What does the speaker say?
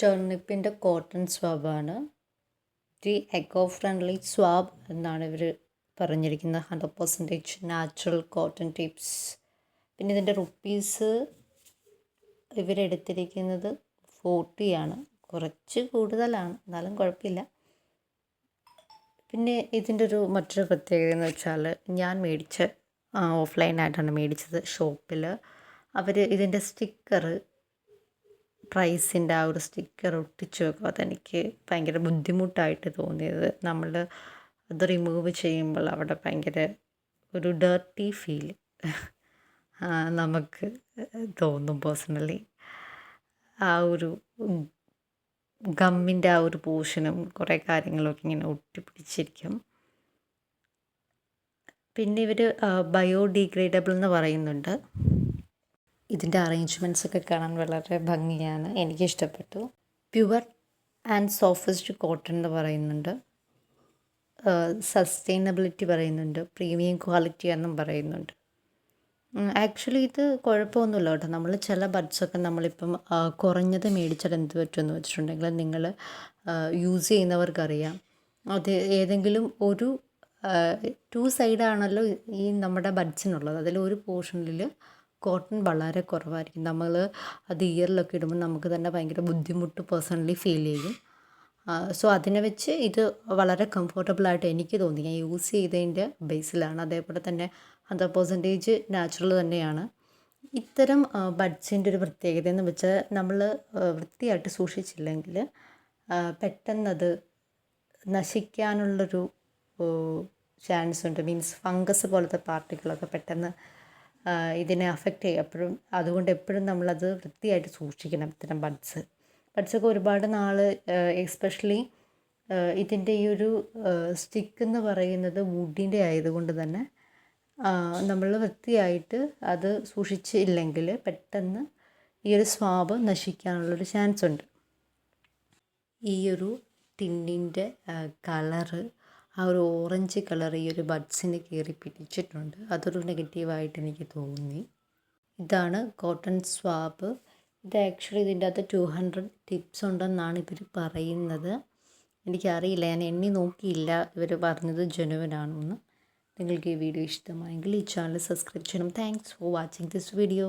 ടെർണിപ്പിൻ്റെ cotton സ്വാബാണ്. The eco friendly swab എന്നാണ് ഇവർ പറഞ്ഞിരിക്കുന്നത്. 100% നാച്ചുറൽ കോട്ടൺ ടിപ്സ്. പിന്നെ ഇതിൻ്റെ റുപ്പീസ് ഇവരെടുത്തിരിക്കുന്നത് 40 ആണ്. കുറച്ച് കൂടുതലാണ്, എന്നാലും കുഴപ്പമില്ല. പിന്നെ ഇതിൻ്റെ മറ്റൊരു പ്രത്യേകത എന്ന് വെച്ചാൽ, ഞാൻ ഓഫ്ലൈനായിട്ടാണ് മേടിച്ചത്. ഷോപ്പിൽ അവർ ഇതിൻ്റെ പ്രൈസിൻ്റെ ആ ഒരു സ്റ്റിക്കർ ഒട്ടിച്ച് വെക്കും. അതെനിക്ക് ഭയങ്കര ബുദ്ധിമുട്ടായിട്ട് തോന്നിയത്. നമ്മൾ അത് റിമൂവ് ചെയ്യുമ്പോൾ അവിടെ ഭയങ്കര ഒരു ഡേർട്ടി ഫീൽ നമുക്ക് തോന്നും പേഴ്സണലി. ആ ഒരു ഗമ്മിൻ്റെ ആ ഒരു പോർഷനും കുറേ കാര്യങ്ങളൊക്കെ ഇങ്ങനെ ഒട്ടിപ്പിടിച്ചിരിക്കും. പിന്നെ ഇവർ ബയോഡിഗ്രേഡബിൾ എന്ന് പറയുന്നുണ്ട്. ഇതിൻ്റെ അറേഞ്ച്മെൻറ്റ്സ് ഒക്കെ കാണാൻ വളരെ ഭംഗിയാണ്, എനിക്കിഷ്ടപ്പെട്ടു. പ്യുവർ ആൻഡ് സോഫ്റ്റ് കോട്ടൺ എന്ന് പറയുന്നുണ്ട്. സസ്റ്റൈനബിലിറ്റി പറയുന്നുണ്ട്. പ്രീമിയം ക്വാളിറ്റി എന്നും പറയുന്നുണ്ട്. ആക്ച്വലി ഇത് കുഴപ്പമൊന്നുമില്ല കേട്ടോ. നമ്മൾ ചില ബഡ്സൊക്കെ നമ്മളിപ്പം കുറഞ്ഞത് മേടിച്ചാൽ എന്ത് പറ്റുമെന്ന് വെച്ചിട്ടുണ്ടെങ്കിൽ, നിങ്ങൾ യൂസ് ചെയ്യുന്നവർക്കറിയാം, അത് ഏതെങ്കിലും ഒരു 2 സൈഡാണല്ലോ ഈ നമ്മുടെ ബഡ്സിനുള്ളത്. അതിലൊരു പോർഷനിൽ കോട്ടൺ വളരെ കുറവായിരിക്കും. നമ്മൾ അത് ഇയറിലൊക്കെ ഇടുമ്പോൾ നമുക്ക് തന്നെ ഭയങ്കര ബുദ്ധിമുട്ട് പേഴ്സണലി ഫീൽ ചെയ്യും. സോ അതിനെ വെച്ച് ഇത് വളരെ കംഫർട്ടബിളായിട്ട് എനിക്ക് തോന്നി. ഞാൻ യൂസ് ചെയ്തതിൻ്റെ ബേസിലാണ്. അതേപോലെ തന്നെ 100% നാച്ചുറൽ തന്നെയാണ്. ഇത്തരം ബഡ്സിൻ്റെ ഒരു പ്രത്യേകത എന്ന് വെച്ചാൽ, നമ്മൾ വൃത്തിയായിട്ട് സൂക്ഷിച്ചില്ലെങ്കിൽ പെട്ടെന്നത് നശിക്കാനുള്ളൊരു ചാൻസ് ഉണ്ട്. മീൻസ് ഫംഗസ് പോലത്തെ പാർട്ടിക്കിളൊക്കെ പെട്ടെന്ന് ഇതിനെ അഫക്റ്റ് ചെയ്യും. അതുകൊണ്ട് എപ്പോഴും നമ്മളത് വൃത്തിയായിട്ട് സൂക്ഷിക്കണം. ഇത്തരം ബഡ്സൊക്കെ ഒരുപാട് നാൾ, എസ്പെഷ്യലി ഇതിൻ്റെ ഈ ഒരു സ്റ്റിക്ക് എന്ന് പറയുന്നത് വുഡിൻ്റെ ആയതുകൊണ്ട് തന്നെ നമ്മൾ വൃത്തിയായിട്ട് അത് സൂക്ഷിച്ചില്ലെങ്കിൽ പെട്ടെന്ന് ഈ ഒരു സ്വാബ് നശിക്കാനുള്ളൊരു ചാൻസ് ഉണ്ട്. ഈ ഒരു ടിന്നിൻ്റെ കളറ്, ആ ഒരു ഓറഞ്ച് കളർ ഈ ഒരു ബഡ്സിന് കയറി പിടിച്ചിട്ടുണ്ട്. അതൊരു നെഗറ്റീവായിട്ട് എനിക്ക് തോന്നി. ഇതാണ് കോട്ടൺ സ്വാബ്. ഇത് ആക്ച്വലി ഇതിൻ്റെ അകത്ത് 200 ടിപ്സ് ഉണ്ടെന്നാണ് ഇവർ പറയുന്നത്. എനിക്കറിയില്ല, ഞാൻ എണ്ണി നോക്കിയില്ല. ഇവർ പറഞ്ഞത് ജെനുവിനാണെന്ന്. നിങ്ങൾക്ക് ഈ വീഡിയോ ഇഷ്ടമായെങ്കിൽ ഈ ചാനൽ സബ്സ്ക്രൈബ് ചെയ്യണം. Thanks for watching this video.